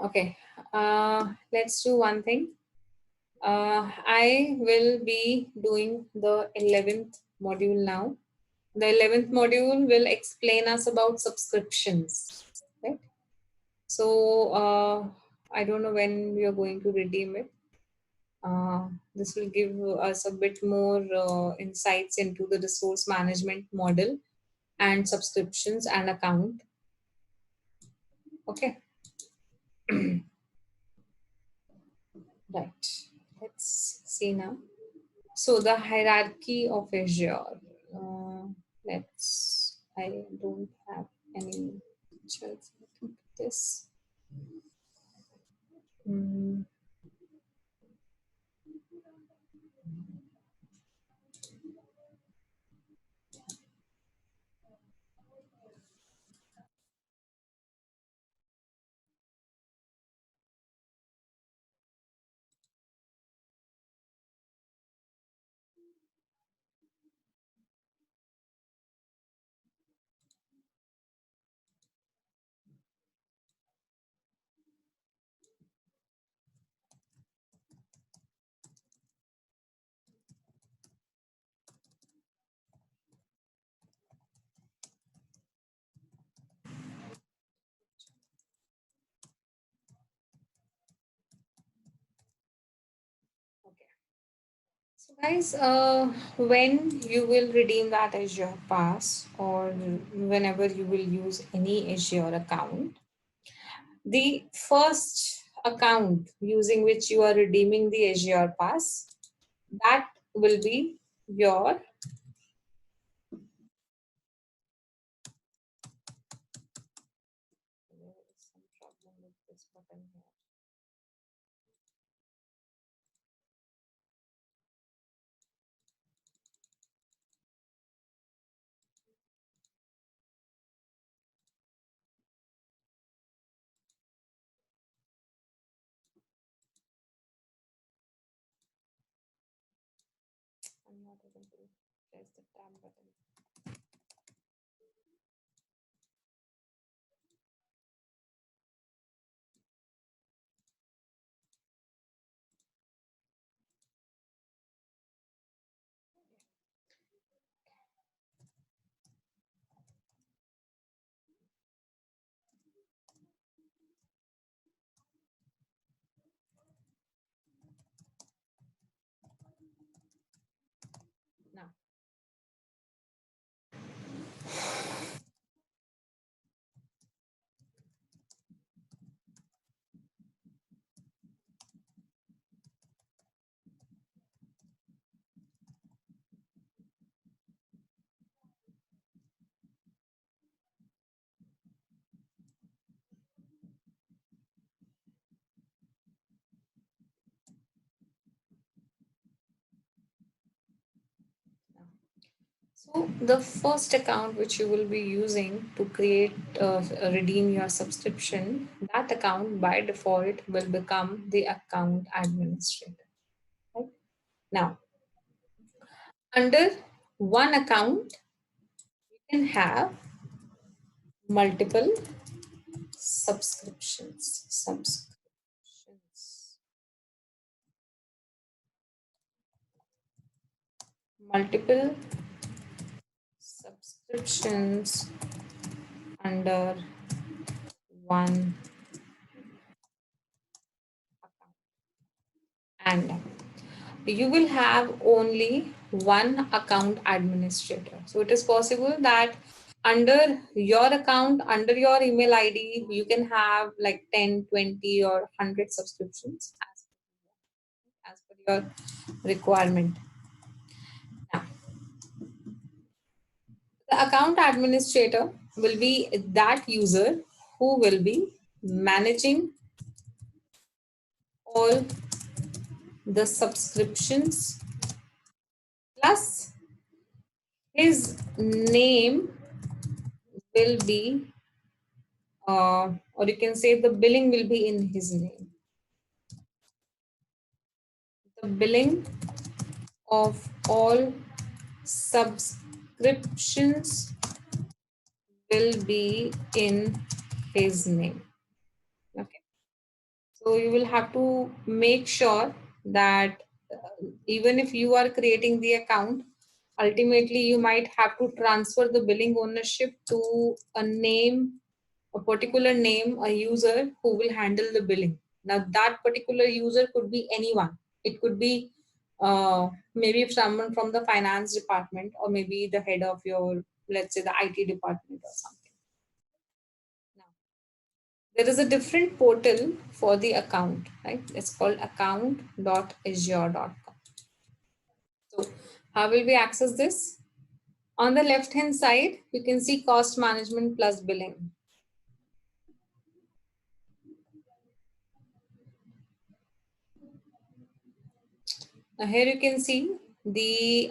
Okay, let's do one thing. I will be doing the 11th module now. The 11th module will explain us about subscriptions, right? So I don't know when we are going to redeem it. This will give us a bit more insights into the resource management model and subscriptions and account. Okay. Right. Let's see now. So the hierarchy of Azure. I don't have any pictures. This. Mm, okay. So guys, when you will redeem that Azure Pass or whenever you will use any Azure account, the first account using which you are redeeming the Azure Pass, that will be your there is some problem with this button here. I'm not able to press the tab button. Now, now. So the first account which you will be using to create, redeem your subscription, that account by default will become the account administrator. Right? Now, under one account, you can have multiple subscriptions, multiple subscriptions under one account. And you will have only one account administrator. So it is possible that under your account, under your email ID, you can have like 10, 20 or 100 subscriptions as per your requirement. Now, the account administrator will be that user who will be managing all the subscriptions, plus his name will be, or you can say the billing will be in his name. The billing of all subscriptions will be in his name. Okay. So you will have to make sure that even if you are creating the account, ultimately you might have to transfer the billing ownership to a name, a particular name, a user who will handle the billing. Now that particular user could be anyone. It could be maybe someone from the finance department, or maybe the head of your, let's say, the IT department or something. Now, there is a different portal for the account, right? It's called account.azure.com. So how will we access this? On the left hand side, you can see cost management plus billing. Now here you can see the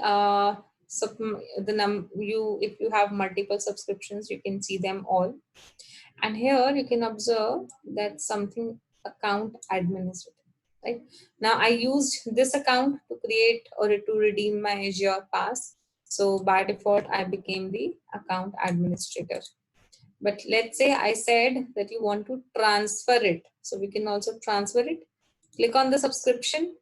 if you have multiple subscriptions, you can see them all. And here you can observe that something account administrator. Right now, I used this account to create or to redeem my Azure Pass. So by default, I became the account administrator. But let's say I said that you want to transfer it. So we can also transfer it. Click on the subscription.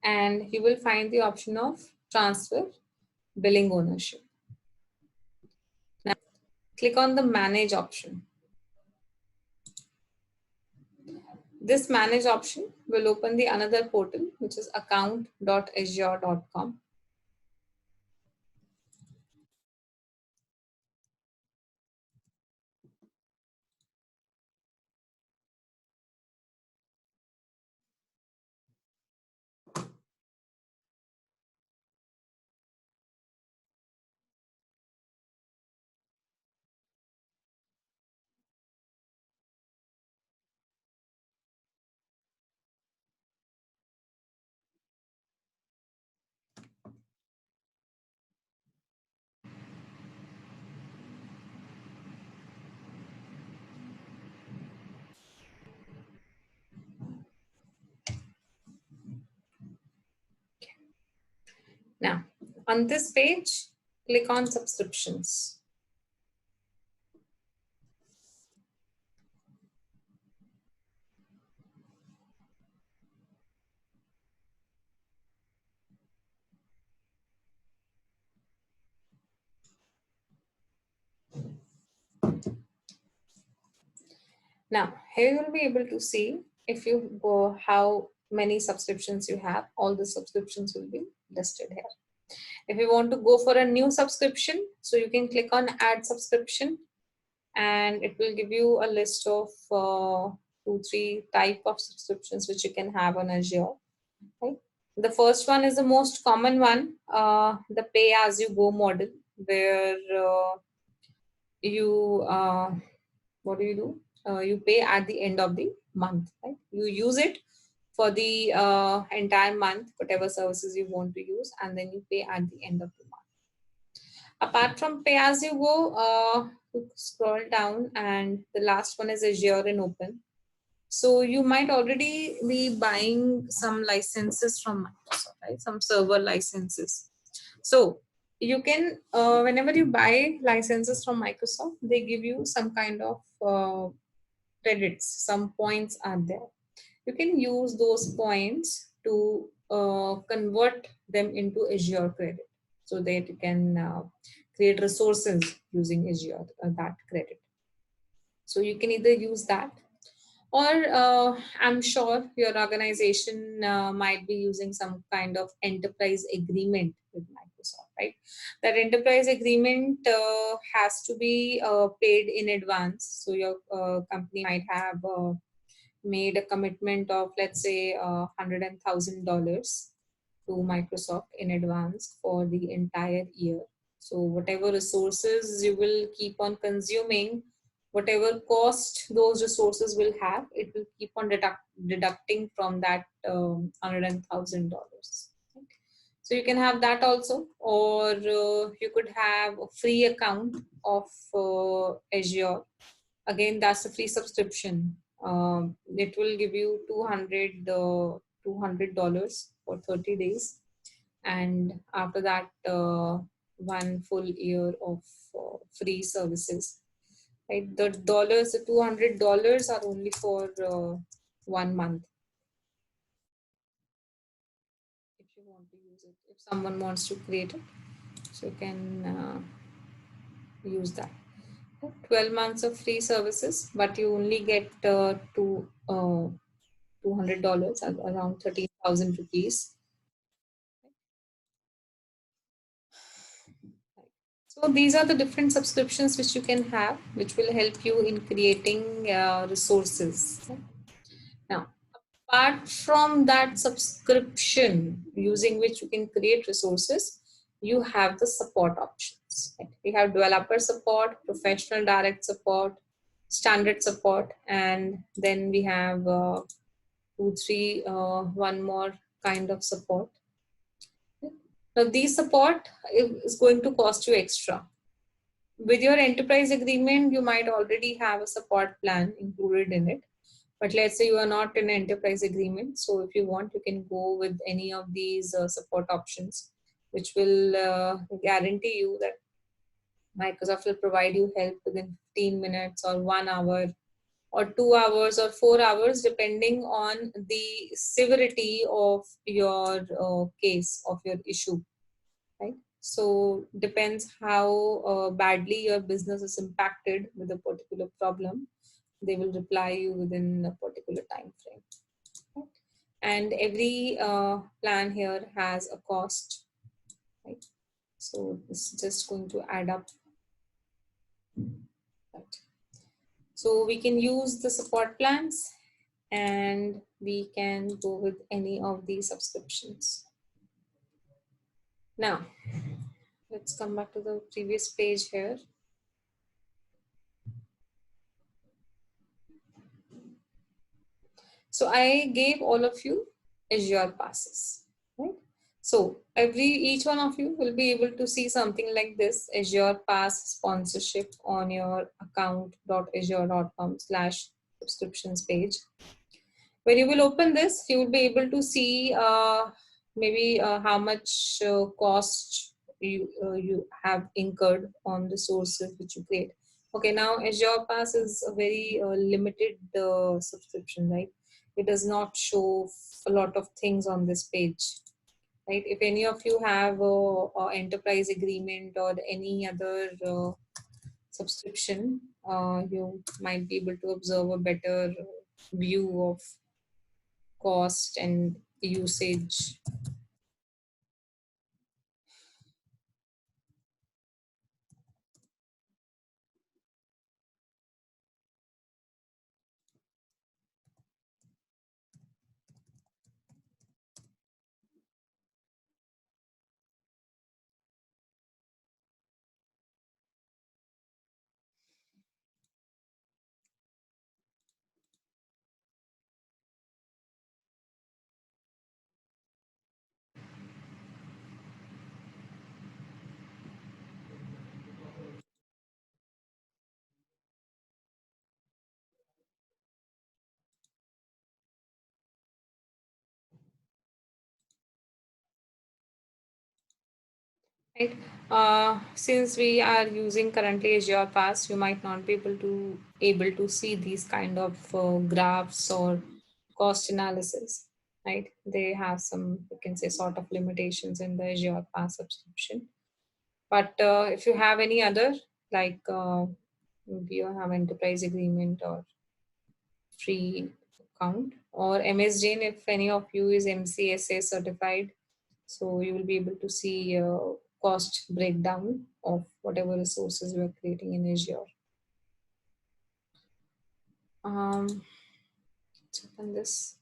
And you will find the option of transfer billing ownership. Now, click on the manage option. This manage option will open the another portal, which is account.azure.com. Now, on this page, click on subscriptions. Now, here you'll be able to see if you go how many subscriptions you have. All the subscriptions will be listed here. If you want to go for a new subscription, so you can click on add subscription, and it will give you a list of 2-3 type of subscriptions which you can have on Azure. Right? The first one is the most common one, the pay as you go model, where you what do you do? You pay at the end of the month. Right? You use it for the entire month, whatever services you want to use, and then you pay at the end of the month. Apart from pay as you go, scroll down, and the last one is Azure and Open. So you might already be buying some licenses from Microsoft, right? Some server licenses. So you can, whenever you buy licenses from Microsoft, they give you some kind of credits, some points are there. You can use those points to convert them into Azure credit so that you can create resources using Azure, that credit. So you can either use that, or I'm sure your organization might be using some kind of enterprise agreement with Microsoft, right? That enterprise agreement has to be paid in advance. So your company might have made a commitment of, let's say, $100,000 to Microsoft in advance for the entire year. So whatever resources you will keep on consuming, whatever cost those resources will have, it will keep on deducting from that $100,000. So you can have that also, or you could have a free account of Azure. Again, that's a free subscription. It will give you $200 for 30 days, and after that 1 full year of free services. Right, the dollars, the $200 are only for 1 month. If you want to use it, if someone wants to create it, so you can use that. 12 months of free services, but you only get $200, around 13,000 rupees. So these are the different subscriptions which you can have, which will help you in creating resources. Now, apart from that subscription using which you can create resources, you have the support options. Right? We have developer support, professional direct support, standard support, and then we have one more kind of support. Now, these support is going to cost you extra. With your enterprise agreement, you might already have a support plan included in it. But let's say you are not in an enterprise agreement. So if you want, you can go with any of these support options, which will guarantee you that Microsoft will provide you help within 15 minutes or 1 hour or 2 hours or 4 hours, depending on the severity of your case, of your issue, right? So depends how badly your business is impacted with a particular problem. They will reply you within a particular time frame. Right? And every plan here has a cost, right? So this is just going to add up. Right? So we can use the support plans and we can go with any of these subscriptions. Now, let's come back to the previous page here. So I gave all of you Azure passes, right? So each one of you will be able to see something like this, Azure Pass sponsorship on your account.azure.com/subscriptions page. When you will open this, you will be able to see maybe how much cost you have incurred on the sources which you create. Okay, now Azure Pass is a very limited subscription, right? It does not show a lot of things on this page, right? If any of you have a enterprise agreement or any other subscription, you might be able to observe a better view of cost and usage. Right. Since we are using currently Azure Pass, you might not be able to see these kind of graphs or cost analysis. Right. They have some, you can say, sort of limitations in the Azure Pass subscription. But if you have any other, like maybe you have enterprise agreement or free account or MSJN, if any of you is MCSA certified, so you will be able to see cost breakdown of whatever resources you are creating in Azure. Let's open this.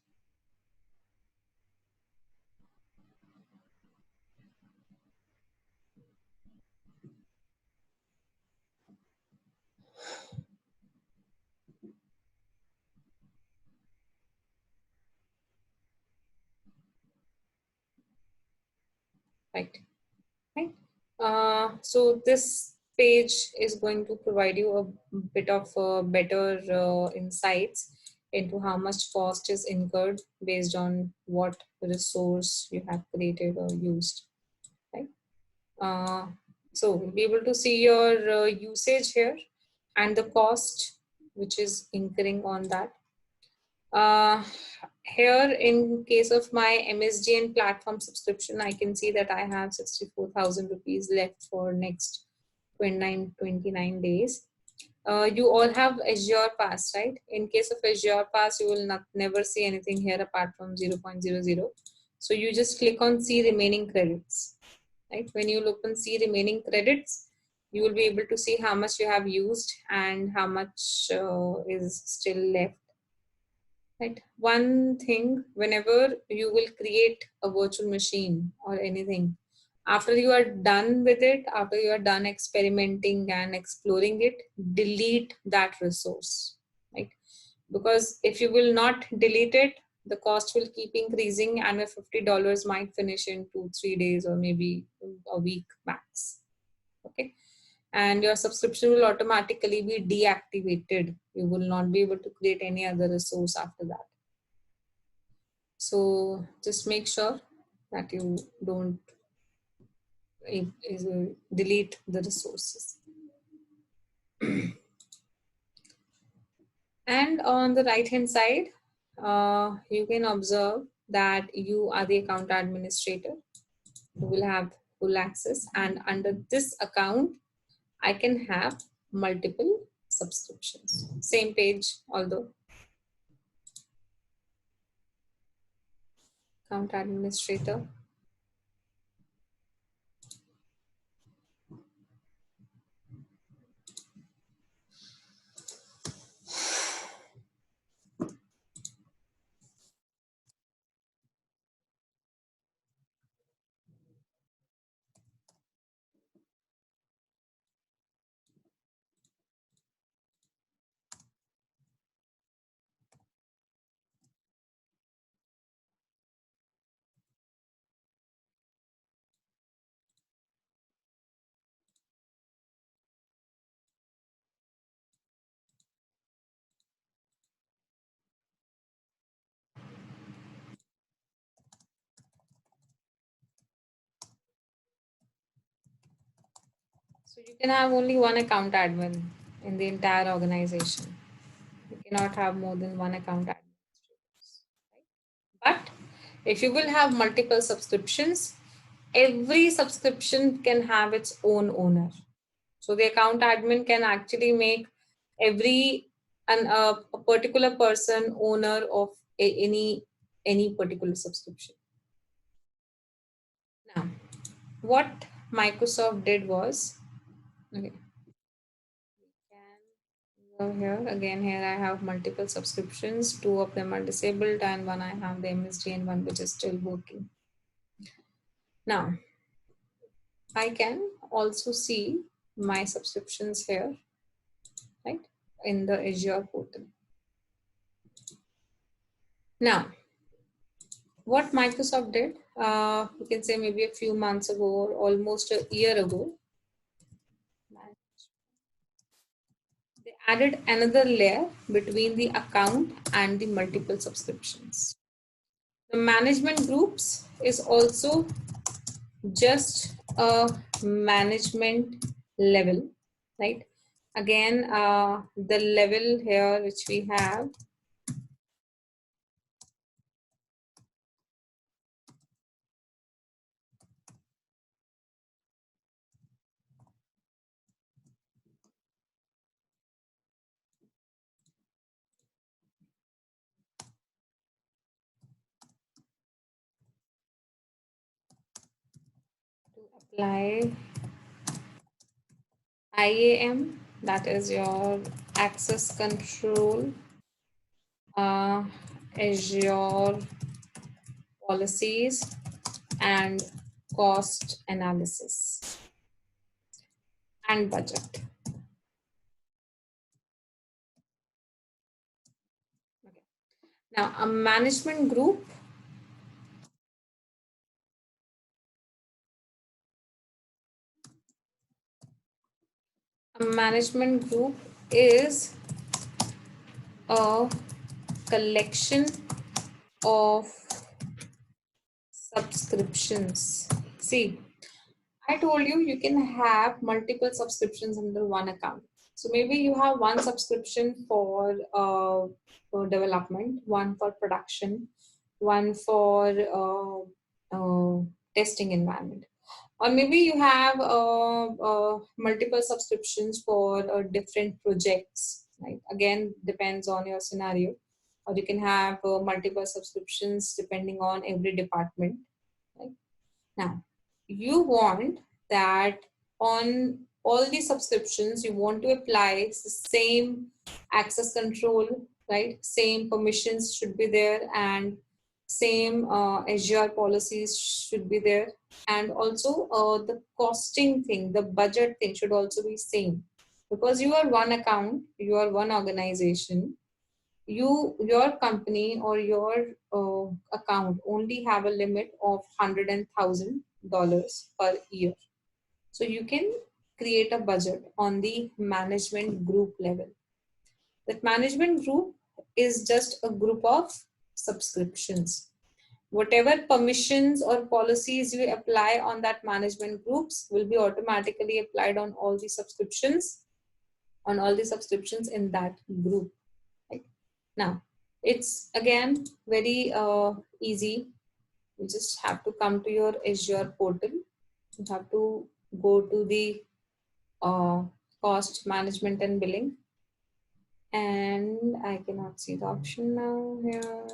Right. Right. So this page is going to provide you a bit of better insights into how much cost is incurred based on what resource you have created or used. Right. So you'll be able to see your usage here and the cost which is incurring on that. Here in case of my MSDN platform subscription, I can see that I have 64,000 rupees left for next 29 days. You all have Azure Pass, right? In case of Azure Pass, you will never see anything here apart from 0.00. So you just click on see remaining credits, right? When you look on see remaining credits, you will be able to see how much you have used and how much is still left. Right. One thing, whenever you will create a virtual machine or anything, after you are done with it, after you are done experimenting and exploring it, delete that resource. Right. Because if you will not delete it, the cost will keep increasing and the $50 might finish in 2-3 days or maybe a week max. Okay. And your subscription will automatically be deactivated. You will not be able to create any other resource after that. So just make sure that you don't delete the resources. And on the right hand side, you can observe that you are the account administrator. You will have full access, and under this account, I can have multiple subscriptions. Same page, although account administrator. So you can have only one account admin in the entire organization. You cannot have more than one account administrators. Right? But if you will have multiple subscriptions, every subscription can have its own owner. So the account admin can actually make a particular person owner of any particular subscription. Now, what Microsoft did was, okay, so here again, here I have multiple subscriptions. 2 of them are disabled and one I have the MSD and one which is still working. Now, I can also see my subscriptions here, right, in the Azure portal. Now, what Microsoft did, you can say maybe a few months ago or almost a year ago, they added another layer between the account and the multiple subscriptions. The management groups is also just a management level, right? Again, the level here which we have to apply IAM, that is your access control, Azure policies, and cost analysis and budget. Okay. Now, a management group is a collection of subscriptions. See, I told you you can have multiple subscriptions under one account. So maybe you have one subscription for development, one for production, one for testing environment, or maybe you have multiple subscriptions for different projects. Right? Again, depends on your scenario. Or you can have multiple subscriptions depending on every department. Right? Now, you want that on all the subscriptions, you want to apply the same access control, right? Same permissions should be there, and same Azure policies should be there. And also the costing thing, the budget thing should also be same. Because you are one account, you are one organization, your company or your account only have a limit of $100,000 per year. So you can create a budget on the management group level. That management group is just a group of subscriptions. Whatever permissions or policies you apply on that management groups will be automatically applied on all the subscriptions, in that group. Right? Now, it's again very easy. You just have to come to your Azure portal. You have to go to the cost management and billing. And I cannot see the option now here.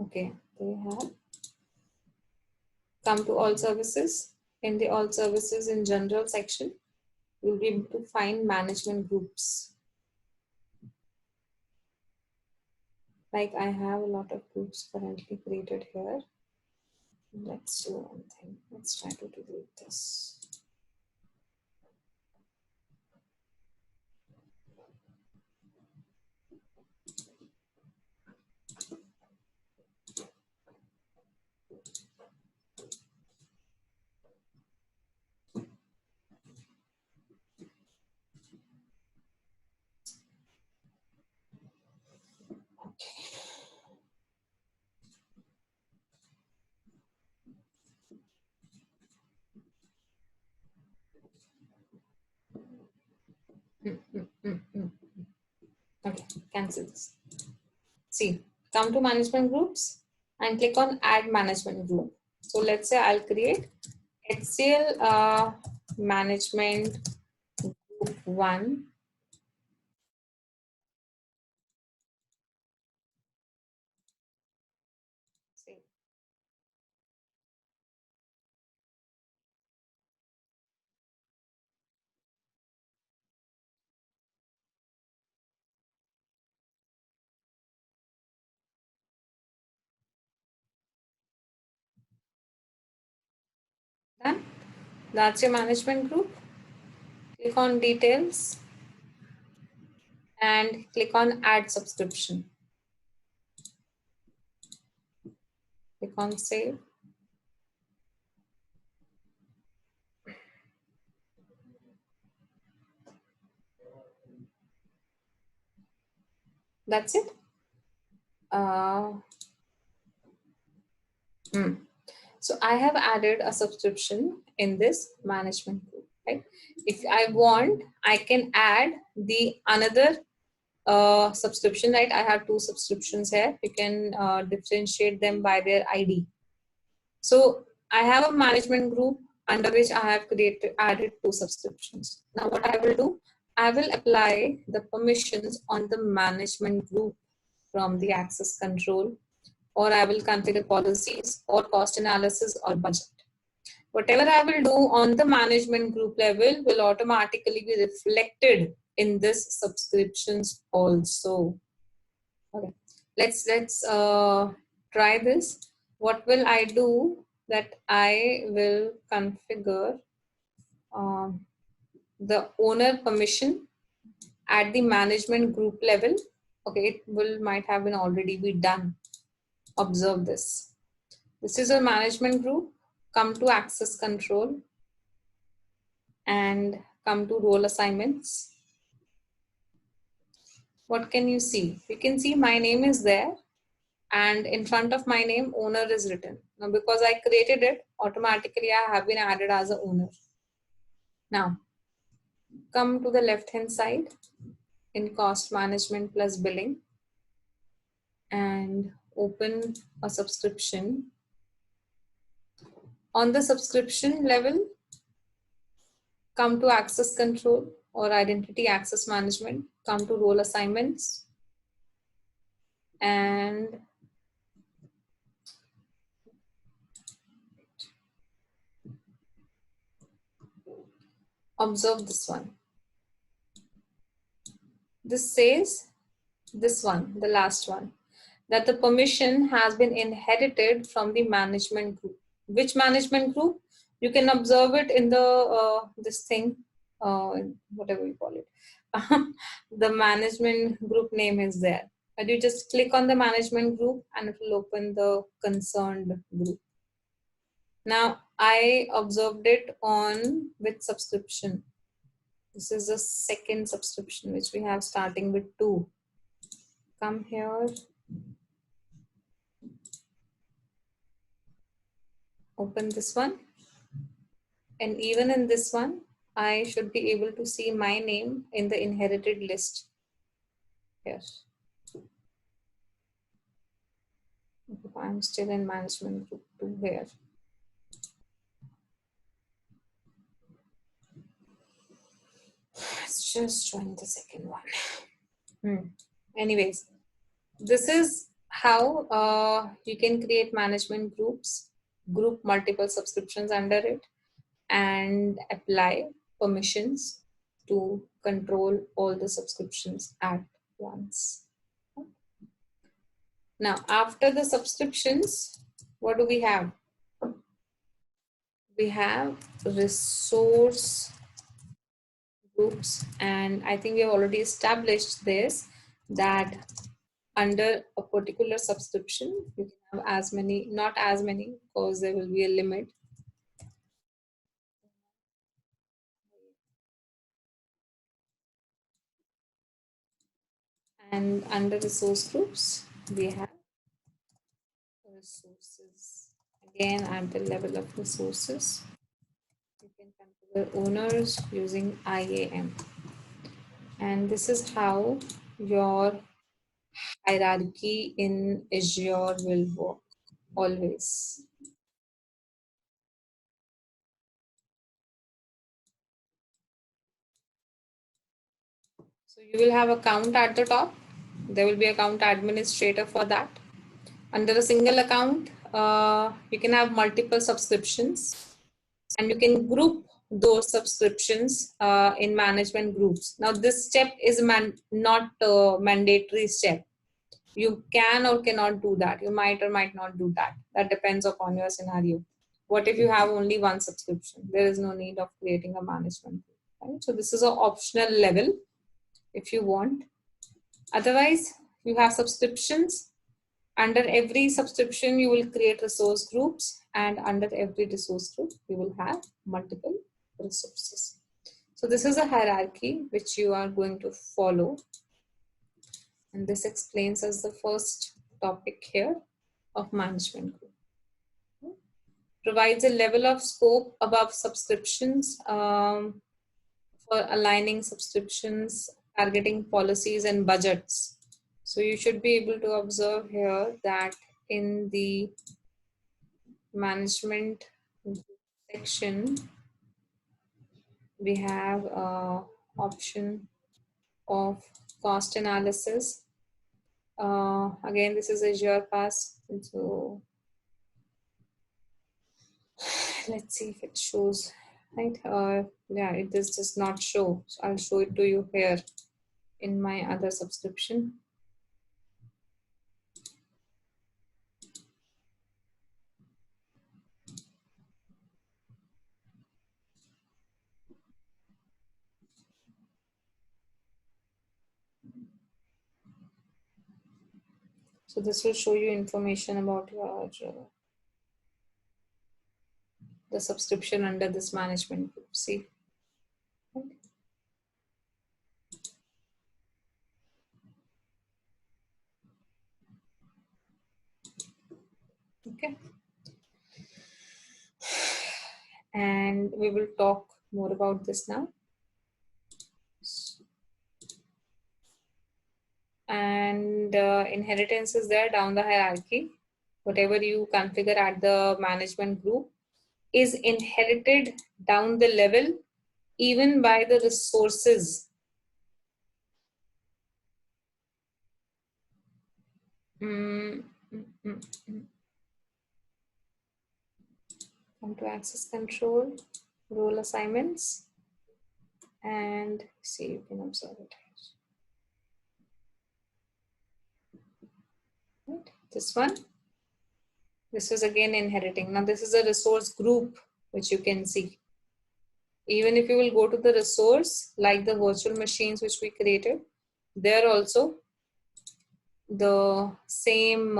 Okay, they have come to all services. In the all services in general section, you'll be able to find management groups. Like I have a lot of groups currently created here. Let's do one thing. Let's try to delete this. Okay, cancel this. See, come to management groups and click on add management group. So let's say I'll create HCL management group 1. See. Done. That's your management group. Click on details and click on add subscription. Click on save. That's it. So I have added a subscription in this management group, right? If I want, I can add the another subscription, right? I have two subscriptions here. You can differentiate them by their ID. So I have a management group under which I have added two subscriptions. Now what I will do, I will apply the permissions on the management group from the access control, or I will configure policies or cost analysis or budget. Whatever I will do on the management group level will automatically be reflected in this subscriptions also. Okay, let's try this. What will I do? That I will configure the owner permission at the management group level. Okay, it might have been already be done. Observe this. This is a management group. Come to access control and come to role assignments. What can you see? You can see my name is there and in front of my name owner is written. Now because I created it, automatically I have been added as a owner. Now come to the left hand side in cost management plus billing and open a subscription. On the subscription level, come to access control or identity access management, come to role assignments and observe this one. This says this one, the last one, that the permission has been inherited from the management group. Which management group? You can observe it in the this thing, whatever you call it. The management group name is there. But you just click on the management group and it will open the concerned group. Now I observed it on with subscription. This is the second subscription which we have starting with 2. Come here, open this one, and even in this one I should be able to see my name in the inherited list here. I'm still in management group 2 here. Let's just join the second one. Anyways, this is how you can create management groups, group multiple subscriptions under it, and apply permissions to control all the subscriptions at once. Now, after the subscriptions, what do we have? We have resource groups, and I think we have already established this, that under a particular subscription, you can have as many, not as many, because there will be a limit. And under resource groups, we have resources. Again, at the level of resources, you can configure owners using IAM. And this is how your hierarchy in Azure will work always. So you will have account at the top. There will be account administrator for that. Under a single account, you can have multiple subscriptions and you can group those subscriptions in management groups. Now this step is not a mandatory step. You can or cannot do that. You might or might not do that. That depends upon your scenario. What if you have only one subscription? There is no need of creating a management group. Right? So this is an optional level if you want. Otherwise, you have subscriptions. Under every subscription, you will create resource groups, and under every resource group, you will have multiple resources. So this is a hierarchy which you are going to follow. And this explains us the first topic here of management group. Provides a level of scope above subscriptions for aligning subscriptions, targeting policies and budgets. So you should be able to observe here that in the management section, we have option of cost analysis. Again, this is Azure Pass. So let's see if it shows, right? Yeah, it does not show. So I'll show it to you here in my other subscription. So this will show you information about your the subscription under this management group. See. Okay. And we will talk more about this now. And inheritance is there down the hierarchy. Whatever you configure at the management group is inherited down the level, even by the resources. Come to access control, role assignments, and see, you can observe it. Right. This one. This is again inheriting. Now this is a resource group, which you can see. Even if you will go to the resource, like the virtual machines which we created, there also the same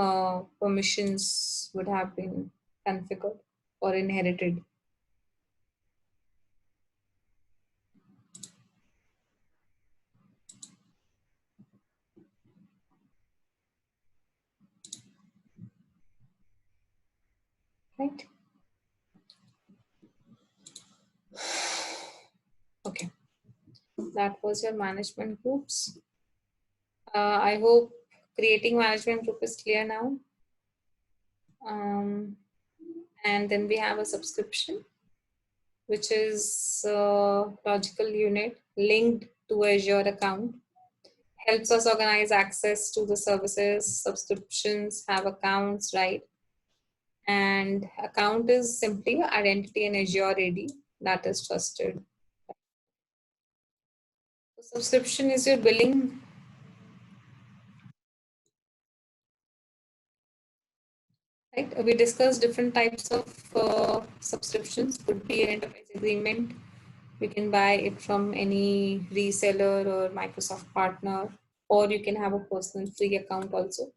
permissions would have been configured or inherited. Right? Okay. That was your management groups. I hope creating management group is clear now. And then we have a subscription, which is a logical unit linked to Azure account. Helps us organize access to the services, subscriptions, have accounts, right? And account is simply identity in Azure AD that is trusted. So subscription is your billing. Right? We discussed different types of subscriptions. Could be an enterprise agreement. We can buy it from any reseller or Microsoft partner, or you can have a personal free account also.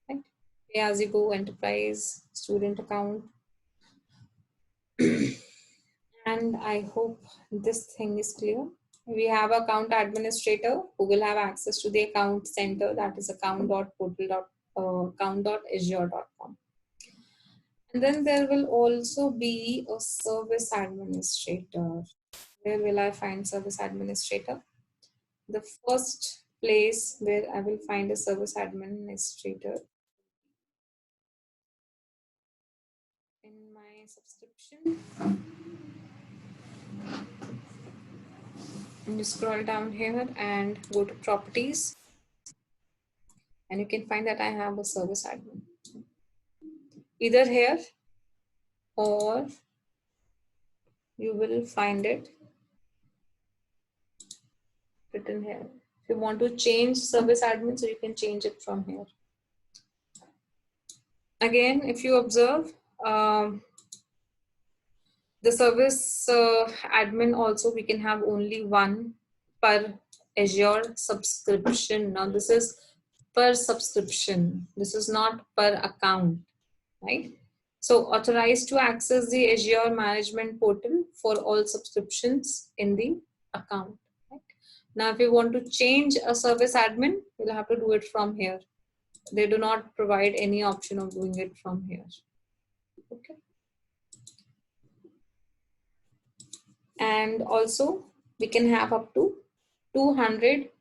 Right? Pay as you go, enterprise, student account. And I hope this thing is clear. We have account administrator who will have access to the account center, that is account.azure.com. And then there will also be a service administrator. Where will I find service administrator? The first place where I will find a service administrator in my subscription. And you scroll down here and go to properties. And you can find that I have a service admin. Either here or you will find it written here. If you want to change service admin, so you can change it from here. Again, if you observe, the service admin also, we can have only one per Azure subscription. Now this is per subscription. This is not per account, right? So authorized to access the Azure management portal for all subscriptions in the account. Right? Now, if you want to change a service admin, you'll have to do it from here. They do not provide any option of doing it from here. Okay. And also, we can have up to 200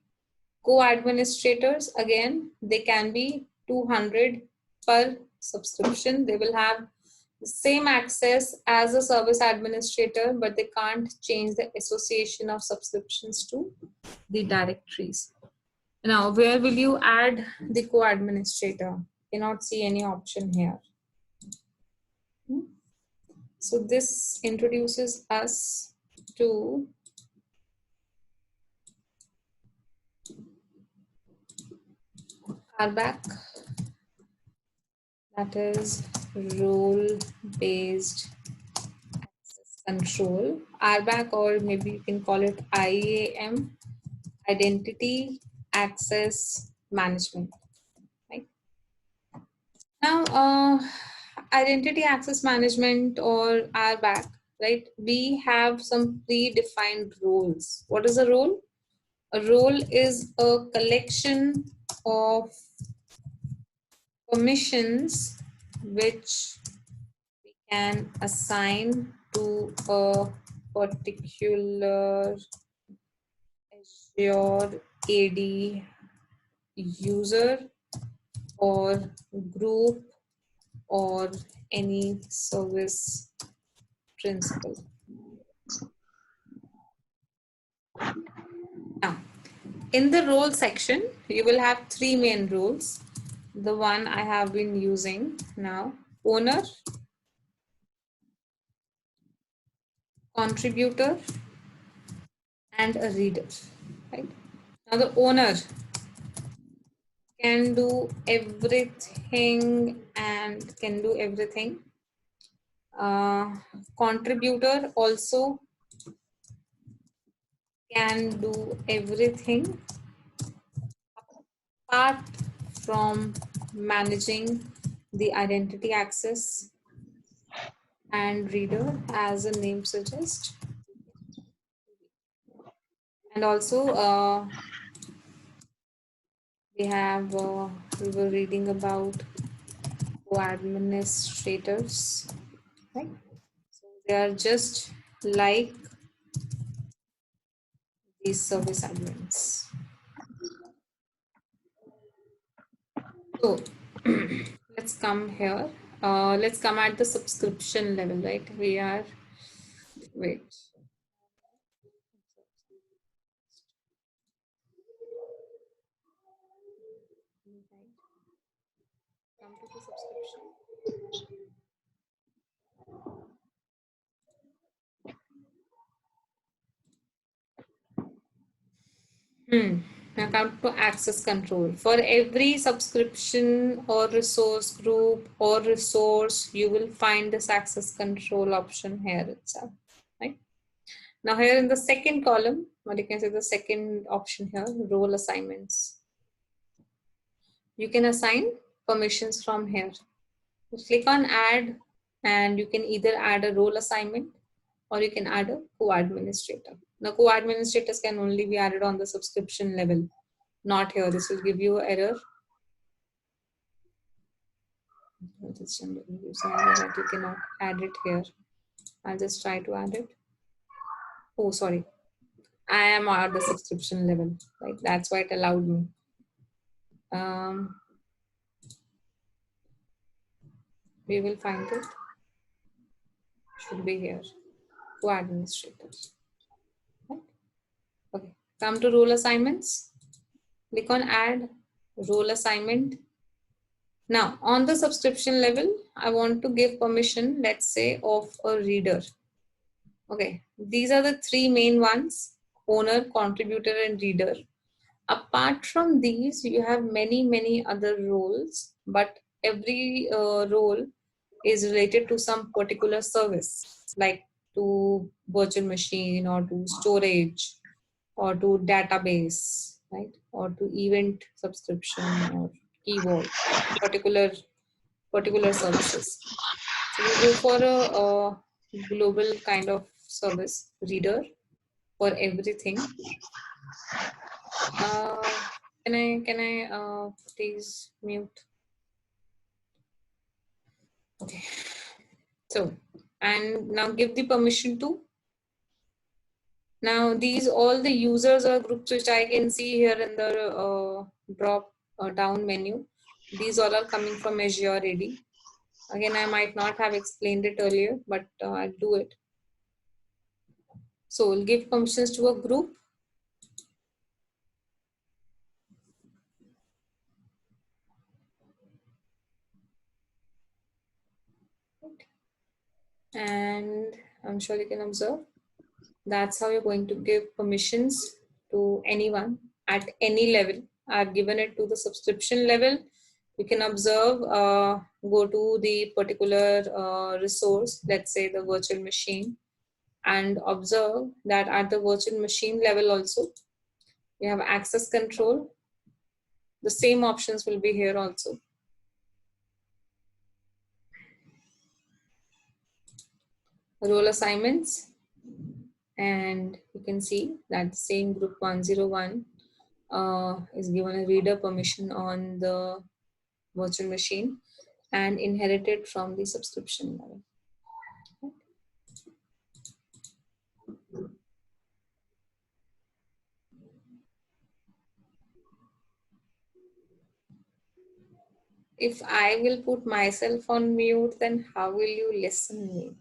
co-administrators. Again, they can be 200 per subscription. They will have the same access as a service administrator, but they can't change the association of subscriptions to the directories. Now, where will you add the co-administrator? Cannot see any option here. So this introduces us to RBAC, that is role-based access control. RBAC, or maybe you can call it IAM, Identity Access Management. Right? Now, Identity Access Management or RBAC, right? We have some predefined roles. What is a role? A role is a collection of permissions which we can assign to a particular Azure AD user or group or any service principal. Now, in the role section, you will have three main roles. The one I have been using now, owner, contributor, and a reader, right? Now the owner can do everything and can do everything. Contributor also can do everything apart from managing the identity access, and reader, as the name suggests. And also we were reading about co-administrators, right? So they are just like these service admins. So let's come here. Let's come at the subscription level, right? We are, wait. Come to the subscription. Now come to access control. For every subscription or resource group or resource, you will find this access control option here itself, right? Now here in the second column, or you can say the second option here, role assignments. You can assign permissions from here. You click on add and you can either add a role assignment or you can add a co-administrator. Now co-administrators can only be added on the subscription level, not here. This will give you an error. It's saying that you cannot add it here. I'll just try to add it. Oh, sorry. I am at the subscription level, right? That's why it allowed me. We will find it. Should be here. Co-administrators. Right? Okay. Come to role assignments. Click on add role assignment. Now on the subscription level, I want to give permission, let's say, of a reader. Okay, these are the three main ones: owner, contributor, and reader. Apart from these, you have many other roles, but every role is related to some particular service, like to virtual machine or to storage or to database, right? Or to event subscription or key vault, particular services. So we go for a global kind of service, reader, for everything. Can I please mute? Okay. So, and now give the permission to. Now these all the users or groups which I can see here in the drop down menu. These all are coming from Azure AD. Again, I might not have explained it earlier, but I'll do it. So we'll give permissions to a group. And I'm sure you can observe. That's how you're going to give permissions to anyone at any level. I've given it to the subscription level. You can observe, go to the particular resource, let's say the virtual machine, and observe that at the virtual machine level also, you have access control. The same options will be here also. Role assignments, and you can see that the same group 101 is given a reader permission on the virtual machine. and inherited from the subscription level. If I will put myself on mute, then how will you listen me?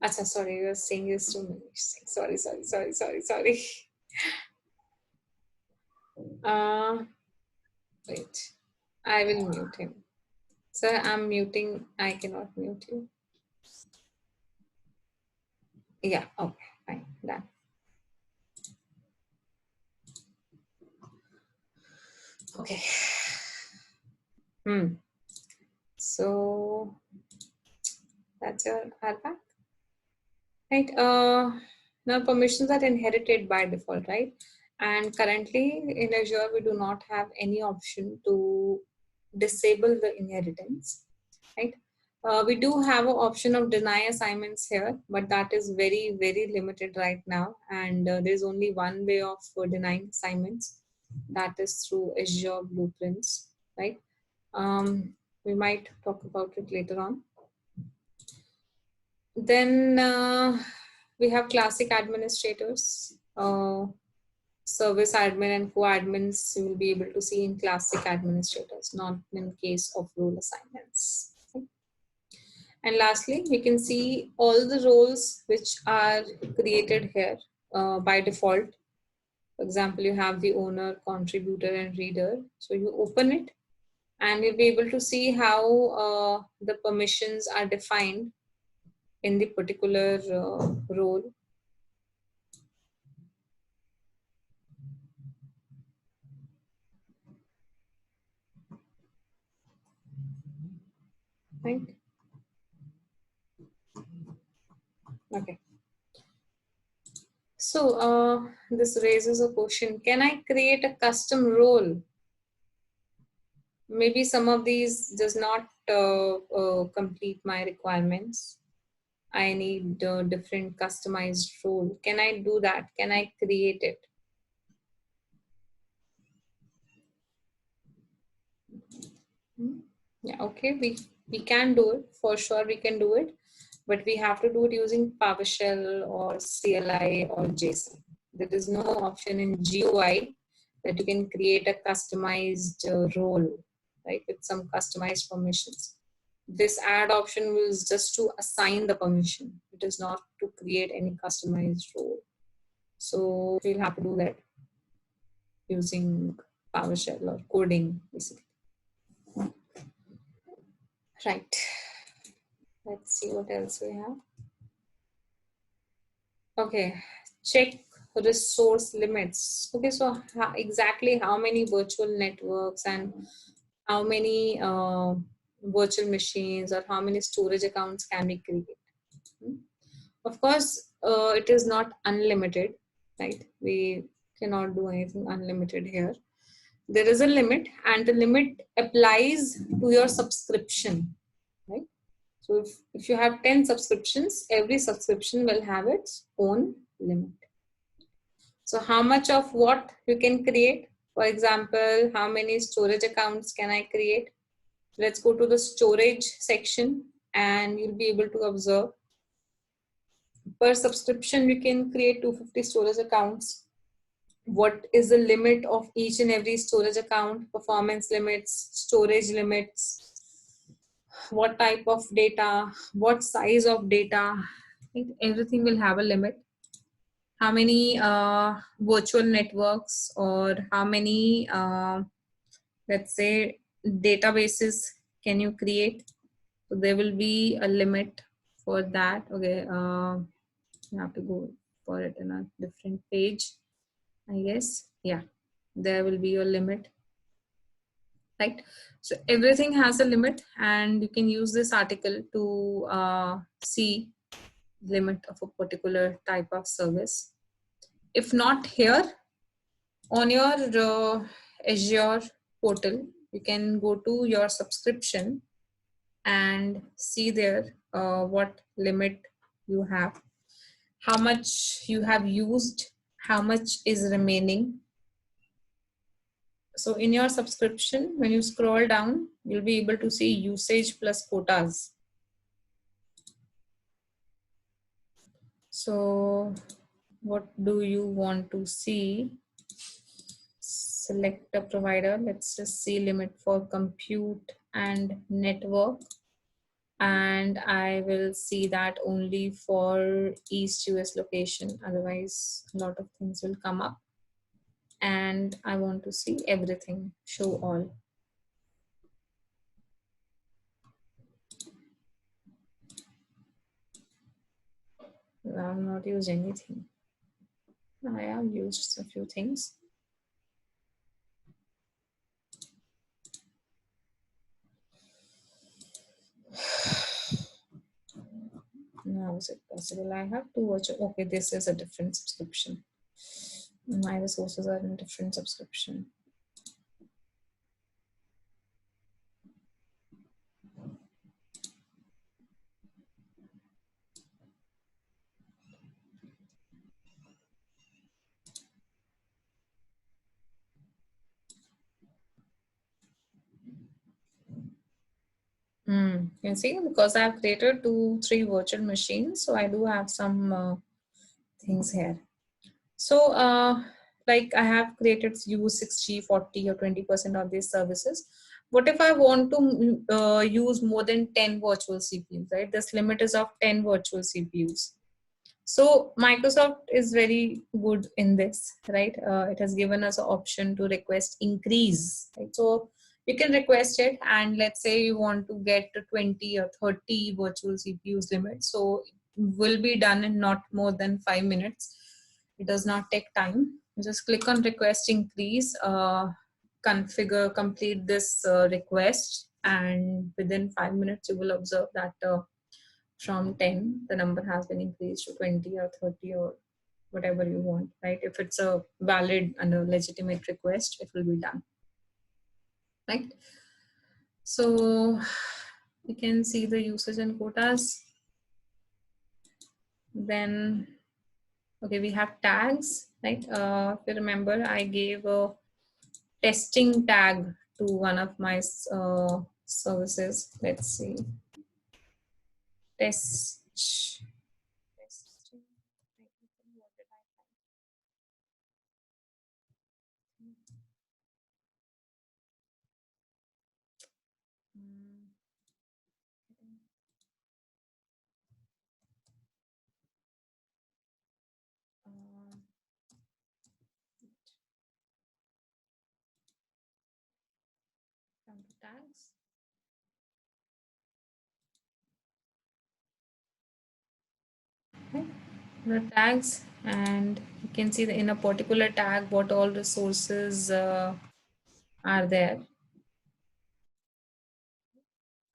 Acha, sorry, you are saying this to me. Sorry. Wait, I will mute him. Sir, I'm muting. I cannot mute you. Yeah, okay, fine, done. Okay. So that's your RPAC. Right. Now permissions are inherited by default, right? And currently in Azure, we do not have any option to disable the inheritance, right? We do have an option of deny assignments here, but that is very, very limited right now. And there's only one way of denying assignments. That is through Azure Blueprints, right? We might talk about it later on. Then we have classic administrators, service admin and co-admins you will be able to see in classic administrators, not in case of role assignments. Okay. And lastly, we can see all the roles which are created here by default. For example, you have the owner, contributor, and reader. So you open it and you'll be able to see how the permissions are defined in the particular role. Right? Okay. So this raises a question. Can I create a custom role? Maybe some of these does not complete my requirements. I need a different customized role. Can I do that? Can I create it? Yeah, okay, we can do it. For sure we can do it. But we have to do it using PowerShell or CLI or JSON. There is no option in GUI that you can create a customized role, right, with some customized permissions. This add option was just to assign the permission. It is not to create any customized role. So we'll have to do that using PowerShell or coding, basically. Right. Let's see what else we have. Okay, check resource limits. Okay, so exactly how many virtual networks and how many virtual machines or how many storage accounts can we create? Of course, it is not unlimited, right? We cannot do anything unlimited here. There is a limit and the limit applies to your subscription, right? So if you have 10 subscriptions, every subscription will have its own limit. So how much of what you can create? For example, how many storage accounts can I create? Let's go to the storage section and you'll be able to observe. Per subscription, you can create 250 storage accounts. What is the limit of each and every storage account? Performance limits, storage limits, what type of data, what size of data, right? Everything will have a limit. How many virtual networks or how many, let's say, databases can you create? So there will be a limit for that. Okay, you have to go for it in a different page, I guess. Yeah, there will be a limit. Right, so everything has a limit and you can use this article to see limit of a particular type of service. If not here, on your Azure portal, you can go to your subscription and see there what limit you have, how much you have used, how much is remaining. So in your subscription, when you scroll down, you'll be able to see usage plus quotas. So what do you want to see? Select a provider. Let's just see limit for compute and network. And I will see that only for East US location. Otherwise, a lot of things will come up. And I want to see everything, show all. I'm not using anything. I have used a few things. How is it possible? I have to watch. Okay, this is a different subscription. My resources are in different subscription. You see, because I have created 2-3 virtual machines, so I do have some things here. So like I have created use 60, 40 or 20% of these services. What if I want to use more than 10 virtual CPUs, right? This limit is of 10 virtual CPUs. So Microsoft is very good in this, right? It has given us an option to request increase, right? So you can request it, and let's say you want to get to 20 or 30 virtual CPUs limit. So it will be done in not more than 5 minutes. It does not take time. You just click on request increase, configure, complete this request, and within 5 minutes you will observe that from 10 the number has been increased to 20 or 30 or whatever you want, right? If it's a valid and a legitimate request, it will be done, right? So you can see the usage and quotas. Then okay, we have tags, right? If you remember, I gave a testing tag to one of my services. Let's see, testing. What did I find? Um, come to tags. Okay. The tags, and you can see in a particular tag what all resources are there.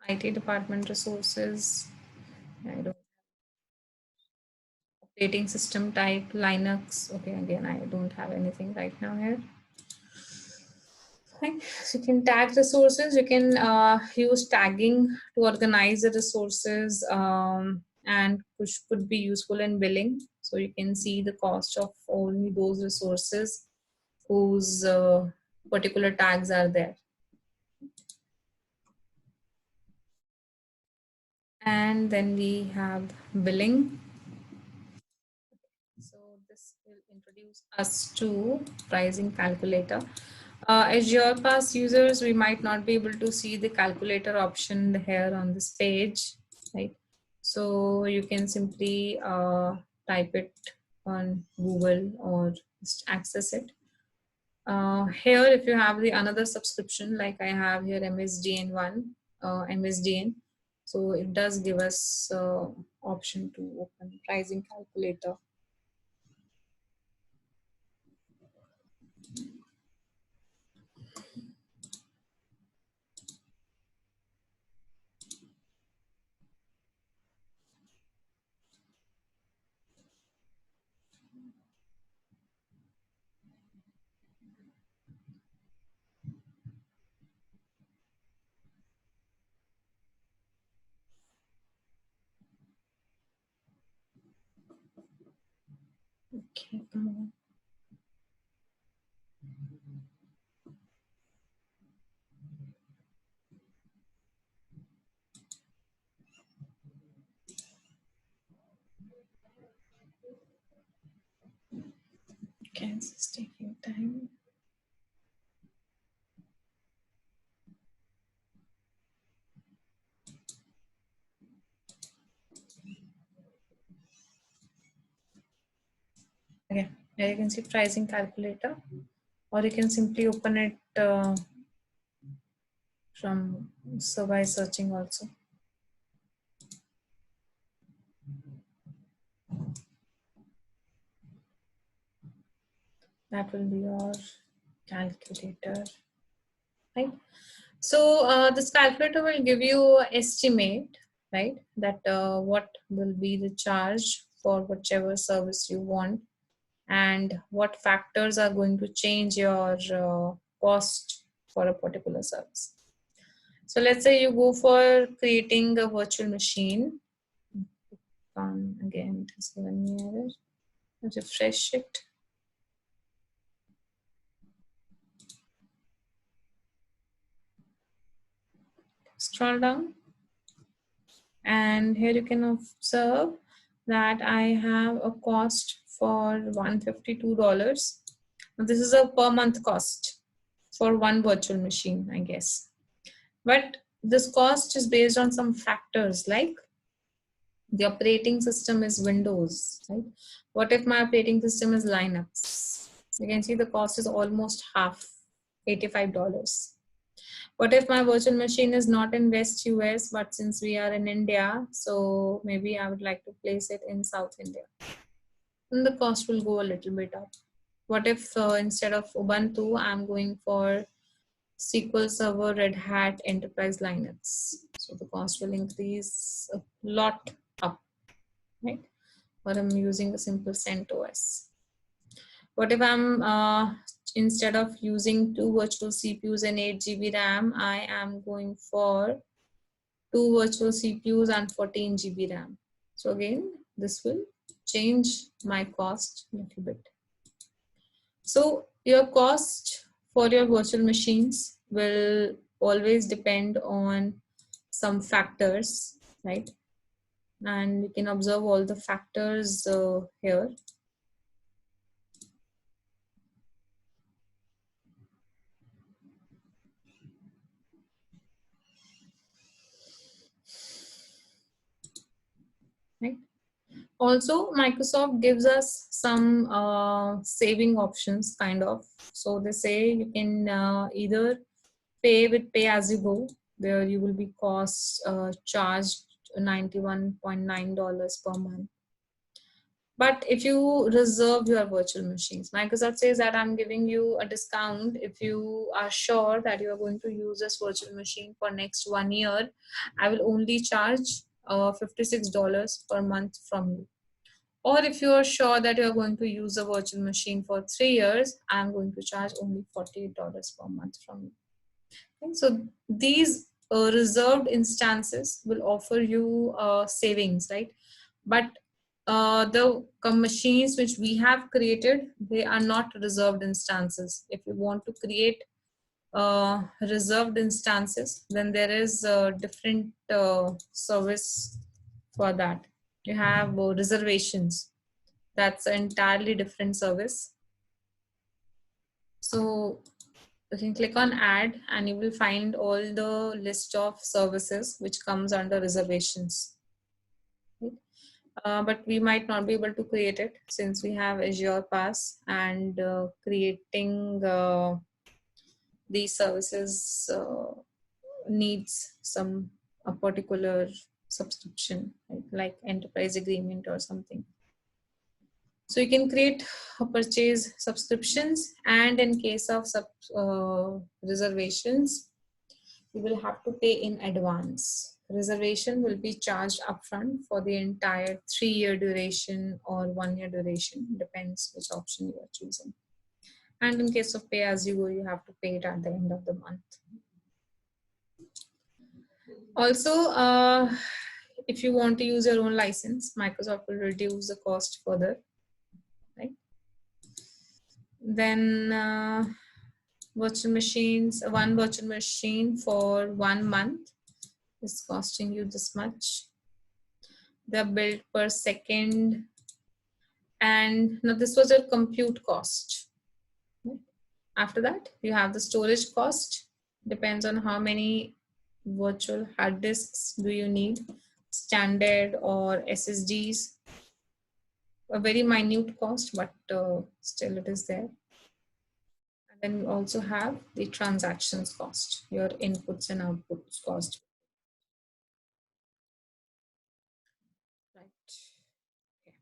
IT department resources. I don't operating system type Linux. Okay, again I don't have anything right now here. Okay. So you can tag resources. You can use tagging to organize the resources, and which could be useful in billing. So you can see the cost of only those resources whose particular tags are there. And then we have billing. So this will introduce us to pricing calculator. As your past users, we might not be able to see the calculator option here on this page, right? So you can simply type it on Google or just access it. Here, if you have the another subscription, like I have here MSDN one, MSDN, so it does give us option to open pricing calculator. Okay, come on. It's just taking time. Okay, here you can see pricing calculator, or you can simply open it from by searching also. That will be your calculator, right? So this calculator will give you an estimate, right? That what will be the charge for whichever service you want, and what factors are going to change your cost for a particular service. So let's say you go for creating a virtual machine. Again, it has given me error. Refresh it. Scroll down, and here you can observe that I have a cost for $152. This is a per month cost for one virtual machine, I guess. But this cost is based on some factors like the operating system is Windows, right? What if my operating system is Linux? You can see the cost is almost half, $85. What if my virtual machine is not in West US, but since we are in India, so maybe I would like to place it in South India. And the cost will go a little bit up. What if instead of Ubuntu, I'm going for SQL Server Red Hat Enterprise Linux? So the cost will increase a lot up, right? Or I'm using a simple CentOS. What if I'm instead of using 2 virtual CPUs and 8 GB RAM, I am going for 2 virtual CPUs and 14 GB RAM. So again, this will change my cost a little bit. So your cost for your virtual machines will always depend on some factors, right? And you can observe all the factors here. Right? Also, Microsoft gives us some saving options, kind of. So they say you can either pay with pay as you go, where you will be charged $91.9 per month. But if you reserve your virtual machines, Microsoft says that I'm giving you a discount if you are sure that you are going to use this virtual machine for next 1 year. I will only charge $56 per month from you. Or if you are sure that you are going to use a virtual machine for 3 years, I'm going to charge only $48 per month from you. Okay? So these reserved instances will offer you savings, right? But the machines which we have created, they are not reserved instances. If you want to create reserved instances, then there is a different service for that. You have reservations. That's an entirely different service. So you can click on add and you will find all the list of services which comes under reservations. Right? But we might not be able to create it since we have Azure Pass, and creating these services needs a particular subscription, like enterprise agreement or something. So you can create purchase subscriptions, and in case of reservations, you will have to pay in advance. Reservation will be charged upfront for the entire 3-year duration or 1-year duration, depends which option you are choosing. And in case of pay as you go, you have to pay it at the end of the month. Also, if you want to use your own license, Microsoft will reduce the cost further, right? Then virtual machines, one virtual machine for 1 month is costing you this much. The build per second And now this was your compute cost. After that, you have the storage cost. Depends on how many virtual hard disks do you need, standard or SSDs. A very minute cost, but still it is there. And then you also have the transactions cost, your inputs and outputs cost. Right. Okay.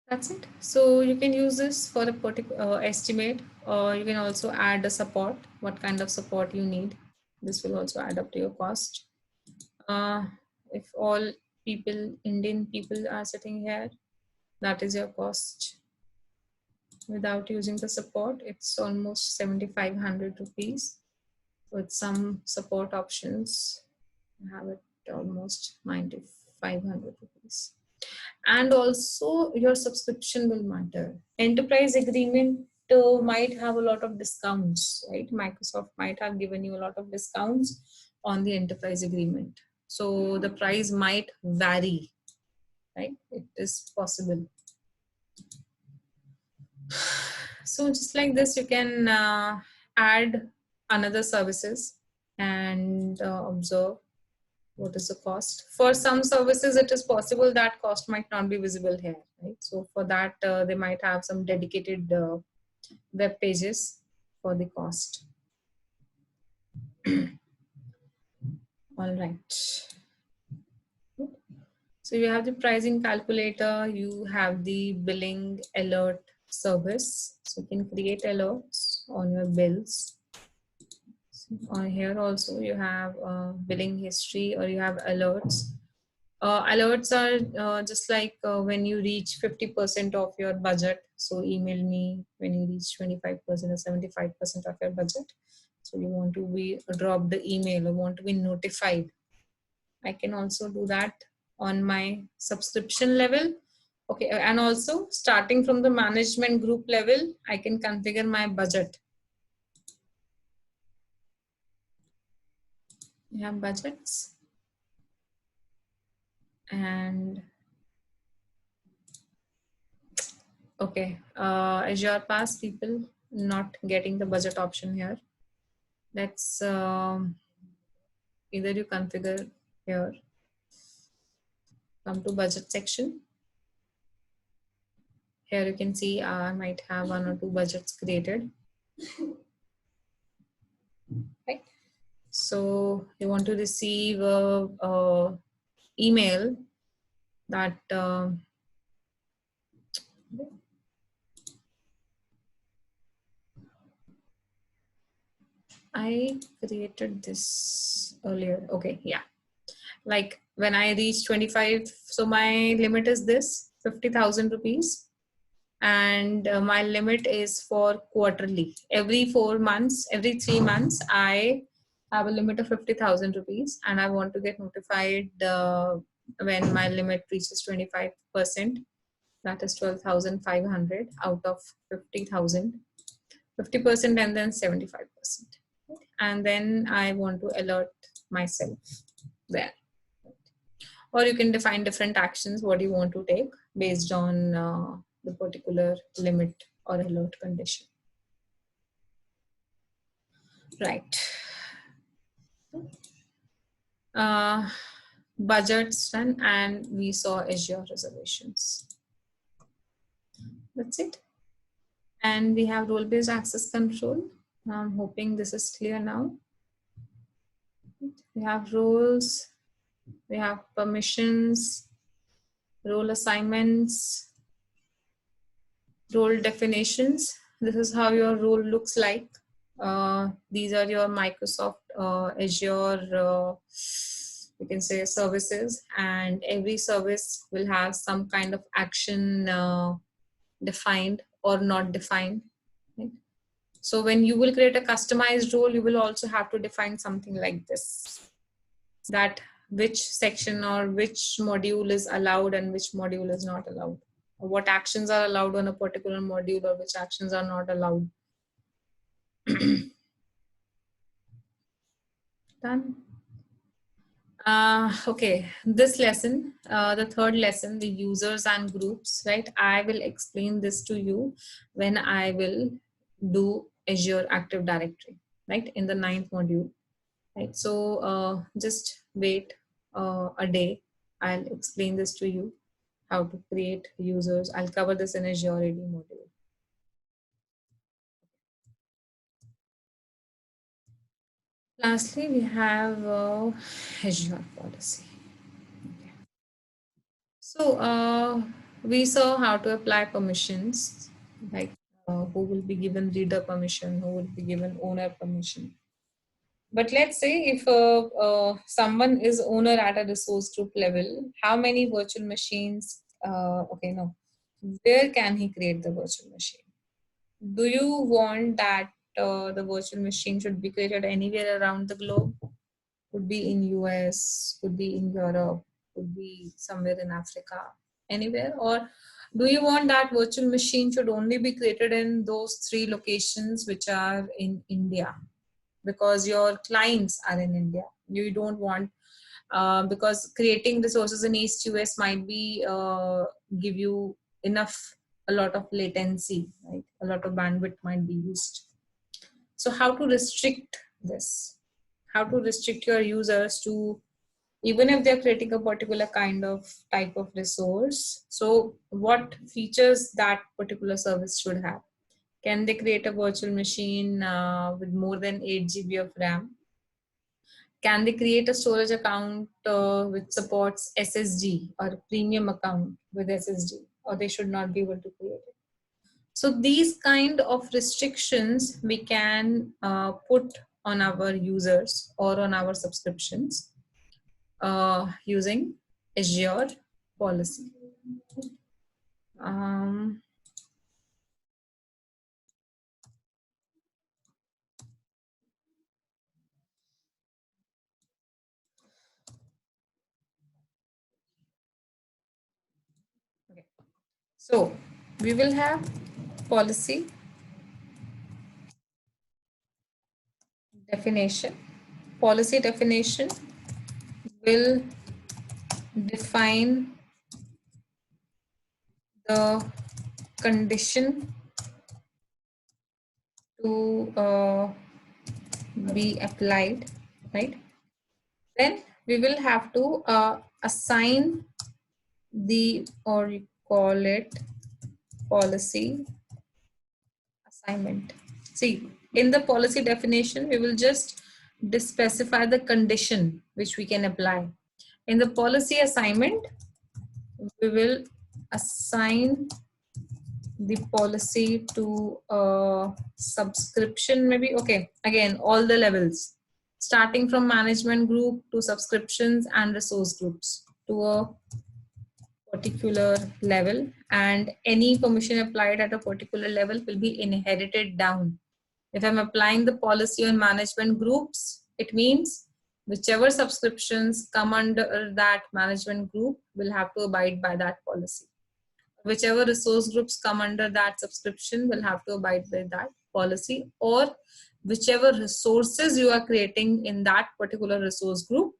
That's it. So you can use this for a particular estimate, or you can also add a support, what kind of support you need. This will also add up to your cost. If all people, Indian people are sitting here, that is your cost. Without using the support, it's almost 7,500 rupees. With some support options, you have it almost 9,500 rupees. And also your subscription will matter. Enterprise agreement might have a lot of discounts, right? Microsoft might have given you a lot of discounts on the enterprise agreement. So the price might vary, right? It is possible. So just like this, you can add another services and observe what is the cost. For some services, it is possible that cost might not be visible here, right? So for that, they might have some dedicated web pages for the cost. All right. So you have the pricing calculator, you have the billing alert service. So you can create alerts on your bills. So on here also you have billing history, or you have alerts. Alerts are just like when you reach 50% of your budget. So email me when you reach 25% or 75% of your budget. So you want to be drop the email or want to be notified. I can also do that on my subscription level. Okay, and also starting from the management group level, I can configure my budget. You have budgets. And okay, Azure Pass people not getting the budget option here. Let's either you configure here, come to budget section. Here you can see I might have 1 or 2 budgets created. Right. So you want to receive a email that I created this earlier. Okay, yeah. Like when I reach 25, so my limit is this 50,000 rupees. And my limit is for quarterly. Every 4 months, every 3 months, I have a limit of 50,000 rupees, and I want to get notified when my limit reaches 25%. That is 12,500 out of 50,000, 50%, and then 75%. And then I want to alert myself there. Or you can define different actions, what you want to take based on the particular limit or alert condition. Right. Budgets done, and we saw Azure reservations. That's it. And we have role-based access control. I'm hoping this is clear now. We have roles, we have permissions, role assignments, role definitions. This is how your role looks like. These are your Microsoft Azure, you can say, services, and every service will have some kind of action defined or not defined. Right? So when you will create a customized role, you will also have to define something like this, that which section or which module is allowed and which module is not allowed, or what actions are allowed on a particular module or which actions are not allowed. Done. Okay, this lesson, the third lesson, the users and groups, right? I will explain this to you when I will do Azure Active Directory, right? In the ninth module, right? So just wait a day. I'll explain this to you, how to create users. I'll cover this in Azure AD module. Lastly, we have Azure policy. So we saw how to apply permissions, like who will be given reader permission, who will be given owner permission. But let's say if someone is owner at a resource group level, how many virtual machines? Okay, no. Where can he create the virtual machine? Do you want that the virtual machine should be created anywhere around the globe? Could be in US, could be in Europe, could be somewhere in Africa, anywhere? Or do you want that virtual machine should only be created in those three locations which are in India? Because your clients are in India. You don't want, because creating resources in East US might be give you enough, a lot of latency, right? A lot of bandwidth might be used. So how to restrict this? How to restrict your users to, even if they're creating a particular kind of type of resource, so what features that particular service should have? Can they create a virtual machine with more than 8 GB of RAM? Can they create a storage account which supports SSD, or a premium account with SSD, or they should not be able to create it? So these kind of restrictions we can put on our users or on our subscriptions using Azure policy. Um, okay. So we will have policy definition. Policy definition will define the condition to be applied, right? Then we will have to assign the, or you call it, policy assignment. See, in the policy definition, we will just specify the condition which we can apply. In the policy assignment, we will assign the policy to a subscription, maybe. Okay, again, all the levels, starting from management group to subscriptions and resource groups to a particular level, and any permission applied at a particular level will be inherited down. If I'm applying the policy on management groups, it means whichever subscriptions come under that management group will have to abide by that policy. Whichever resource groups come under that subscription will have to abide by that policy, or whichever resources you are creating in that particular resource group,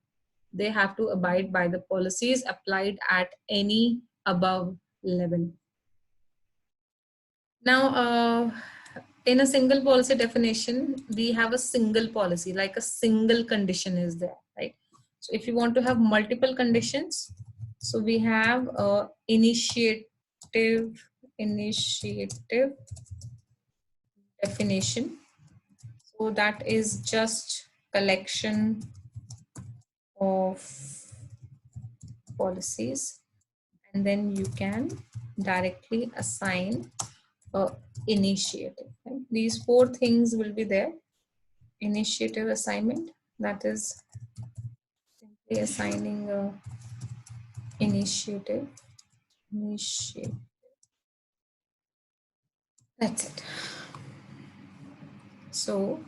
they have to abide by the policies applied at any above level. Now, in a single policy definition, we have a single policy, like a single condition is there, right? So if you want to have multiple conditions, so we have a initiative definition. So that is just collection of policies, and then you can directly assign a initiative, right? These four things will be there. Initiative assignment, that is simply assigning a initiative. That's it. So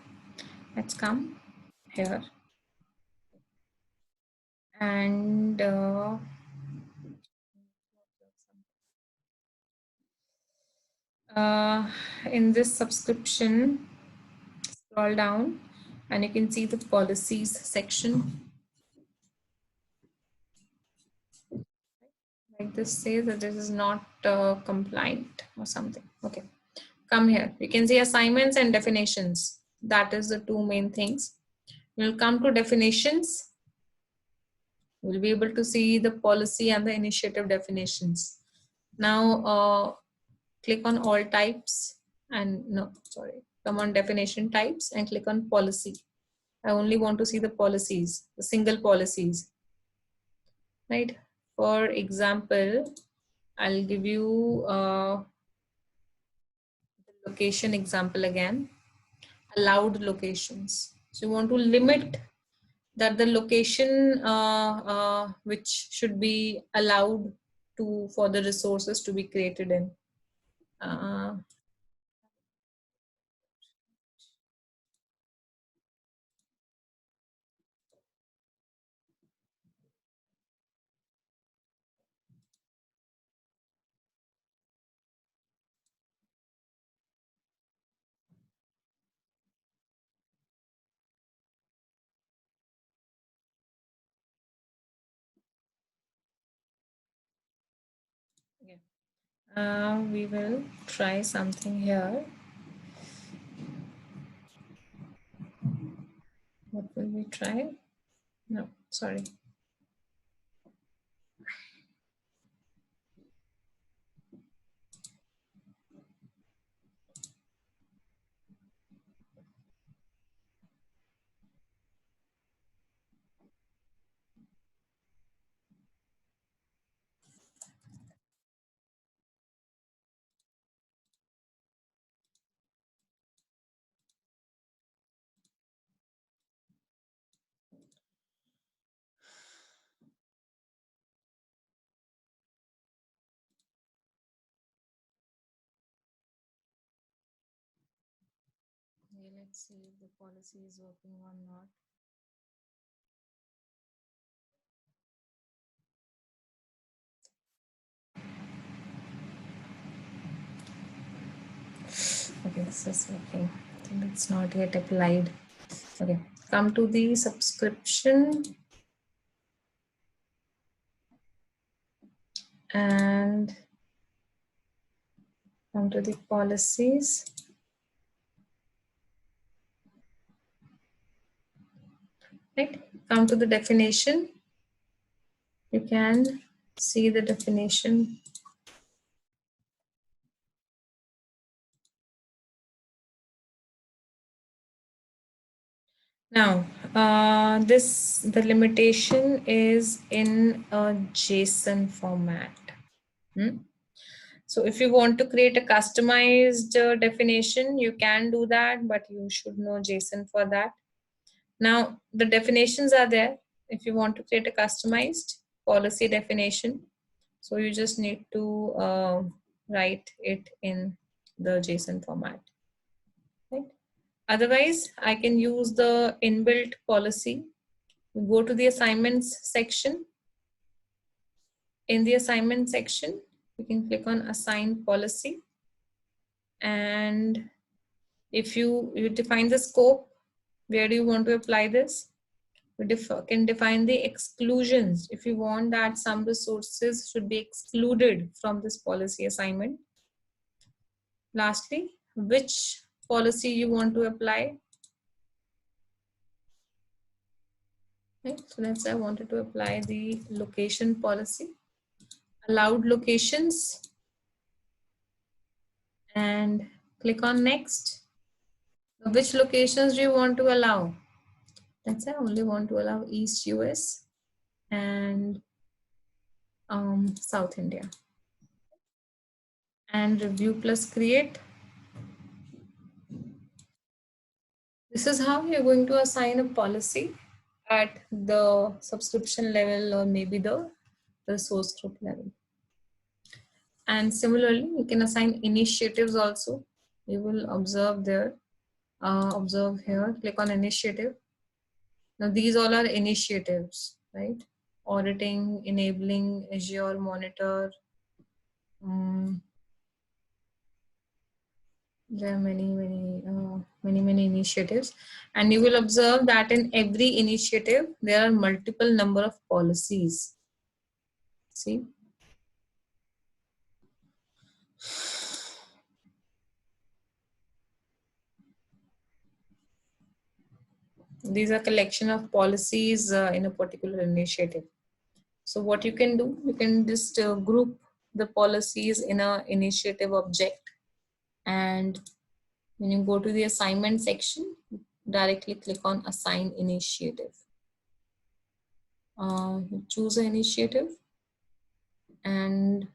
let's come here, and in this subscription, scroll down and you can see the policies section. like this says that this is not compliant or something. Okay, come here. You can see assignments and definitions. That is the two main things. We'll come to definitions. We'll be able to see the policy and the initiative definitions. Now, click on all types and no, sorry, come on definition types and click on policy. I only want to see the policies, the single policies, right? For example, I'll give you the location example again, allowed locations. So you want to limit that the location which should be allowed to for the resources to be created in. We will try something here. What will we try? No, sorry. Okay, let's see if the policy is working or not. Okay, this is working. I think it's not yet applied. Okay, come to the subscription and come to the policies. Right, come to the definition. You can see the definition. Now, the limitation is in a JSON format. So if you want to create a customized definition, you can do that, but you should know JSON for that. Now, the definitions are there. If you want to create a customized policy definition, so you just need to write it in the JSON format. Right? Otherwise, I can use the inbuilt policy. Go to the assignments section. In the assignment section, you can click on assign policy. And if you define the scope, where do you want to apply this? You can define the exclusions. If you want that some resources should be excluded from this policy assignment. Lastly, which policy you want to apply. Okay, so let's say I wanted to apply the location policy, allowed locations, and click on next. Which locations do you want to allow? Let's say I only want to allow East US and South India. And review plus create. This is how you're going to assign a policy at the subscription level or maybe the source group level. And similarly, you can assign initiatives also. You will observe there, observe here, click on initiative. Now these all are initiatives, right? Auditing, enabling, Azure monitor. There are many initiatives, and you will observe that in every initiative there are multiple number of policies. See, These are collection of policies in a particular initiative. So what you can do, you can just group the policies in a initiative object, and when you go to the assignment section, directly click on assign initiative. You choose an initiative, and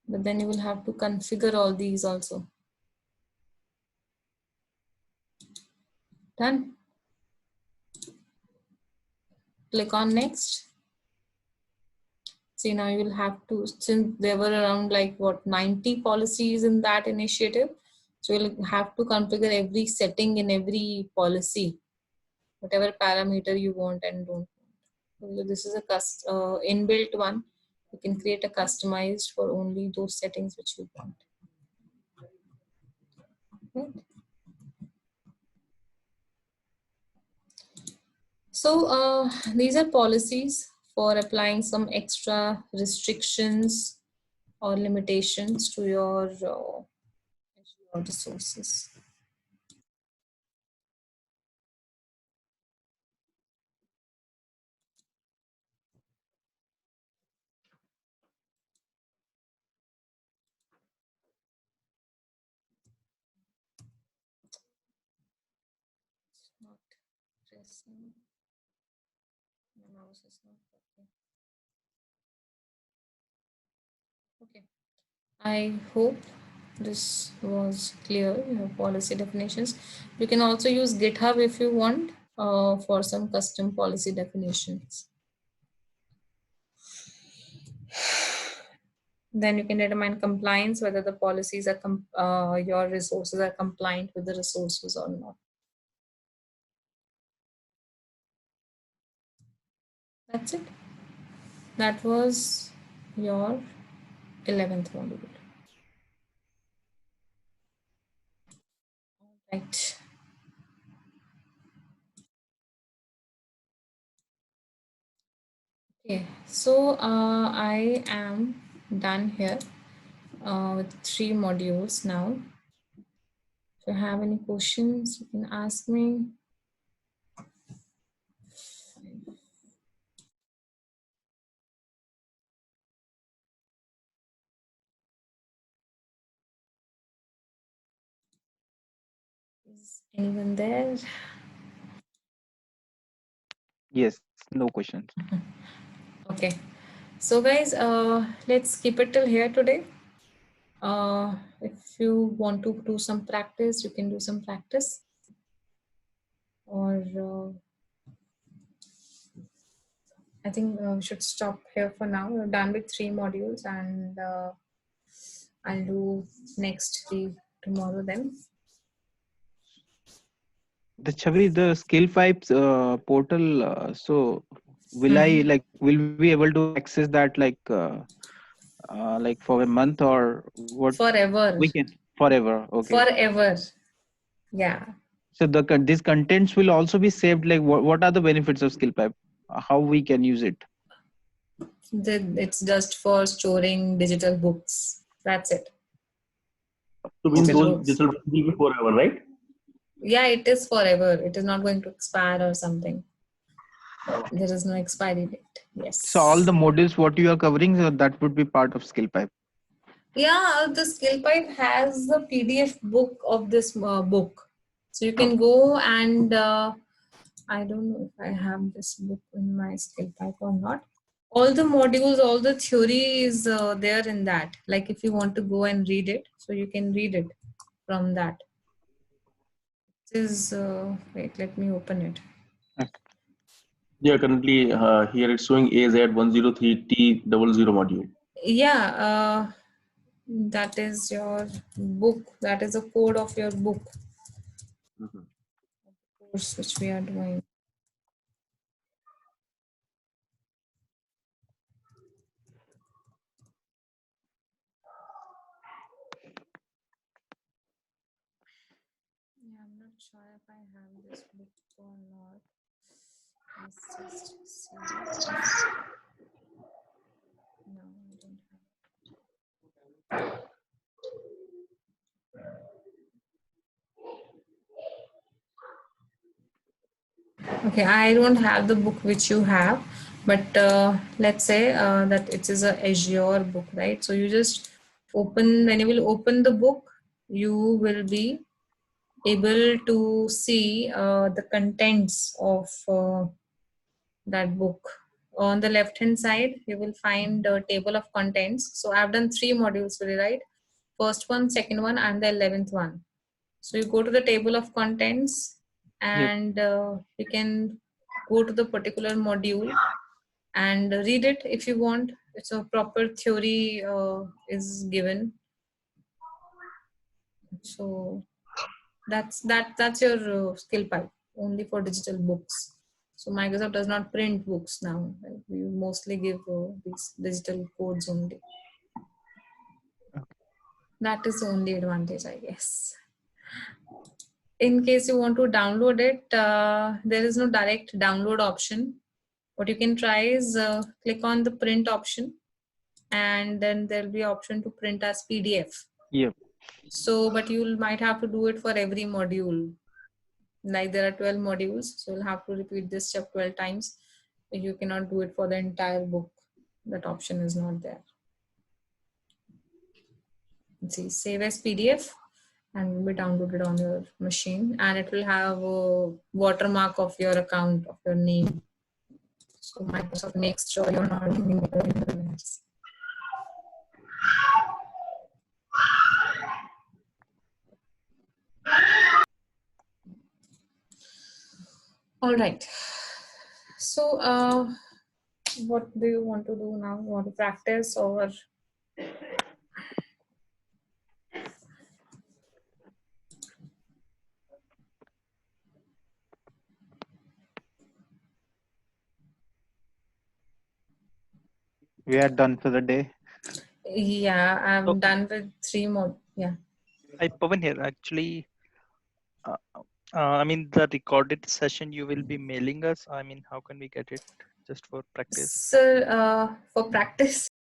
but then you will have to configure all these also. Done. Click on next. See, now you will have to, since there were around like what 90 policies in that initiative, so you'll have to configure every setting in every policy, whatever parameter you want and don't want. So this is a inbuilt one. You can create a customized for only those settings which you want. Right? So these are policies for applying some extra restrictions or limitations to your resources. Not pressing. My mouse is not working. Okay. I hope this was clear, policy definitions. You can also use GitHub if you want for some custom policy definitions. Then you can determine compliance, whether the policies are your resources are compliant with the resources or not. That's it. That was your 11th module. Right. Okay, so I am done here with 3 modules now. If you have any questions, you can ask me. Is anyone there? Yes, no questions. Okay, so guys, let's keep it till here today. If you want to do some practice, you can do some practice, or I think we should stop here for now. We're done with 3 modules, and I'll do next 3 tomorrow then. The Chavi, the skill pipes portal. So will I will we be able to access that like for a month or what? Forever. We can forever. Okay. Forever. Yeah. So these contents will also be saved. Like what are the benefits of skill pipe? How we can use it? It's just for storing digital books. That's it. So means Digital those books. digital books will be forever, right? Yeah, it is forever. It is not going to expire or something. There is no expiry date. So all the Yes. modules what you are covering, so that would be part of skill pipe. Yeah, the skill pipe has the PDF book of this book. So you can Okay. go and I don't know if I have this book in my skill pipe or not. All the modules, all the theory is there in that. Like if you want to go and read it, so you can read it from that. This is, wait, let me open it. Yeah, currently here it's showing AZ-103T00 module. Yeah, that is your book. That is the code of your book course which we are doing. Yeah, I'm not sure if I have this book or not. Let's just see. No, I don't have. Okay, I don't have the book which you have, but let's say that it is a Azure book, right? So you just open, when you will open the book, you will be able to see the contents of that book. On the left hand side, you will find a table of contents. So I've done 3 modules for you, right? First one, second one, and the 11th one. So you go to the table of contents, Yep. and you can go to the particular module and read it if you want. It's a proper theory is given. So that's your skill pipe only for digital books. So Microsoft does not print books now. Right? We mostly give these digital codes only. That is the only advantage, I guess. In case you want to download it, there is no direct download option. What you can try is click on the print option, and then there'll be option to print as PDF. Yep. So, but you might have to do it for every module. Like there are 12 modules, so you'll have to repeat this step 12 times. You cannot do it for the entire book. That option is not there. Let's see, save as PDF and will be downloaded on your machine, and it will have a watermark of your account, of your name. So Microsoft makes sure you're not giving it to anyone else. All right. So, what do you want to do now? You want to practice, or We are done for the day. yeah, So I'm done with 3 more. Yeah. I Pawan here. Actually, uh, I mean the recorded session you will be mailing us. I mean, how can we get it just for practice? So, for practice,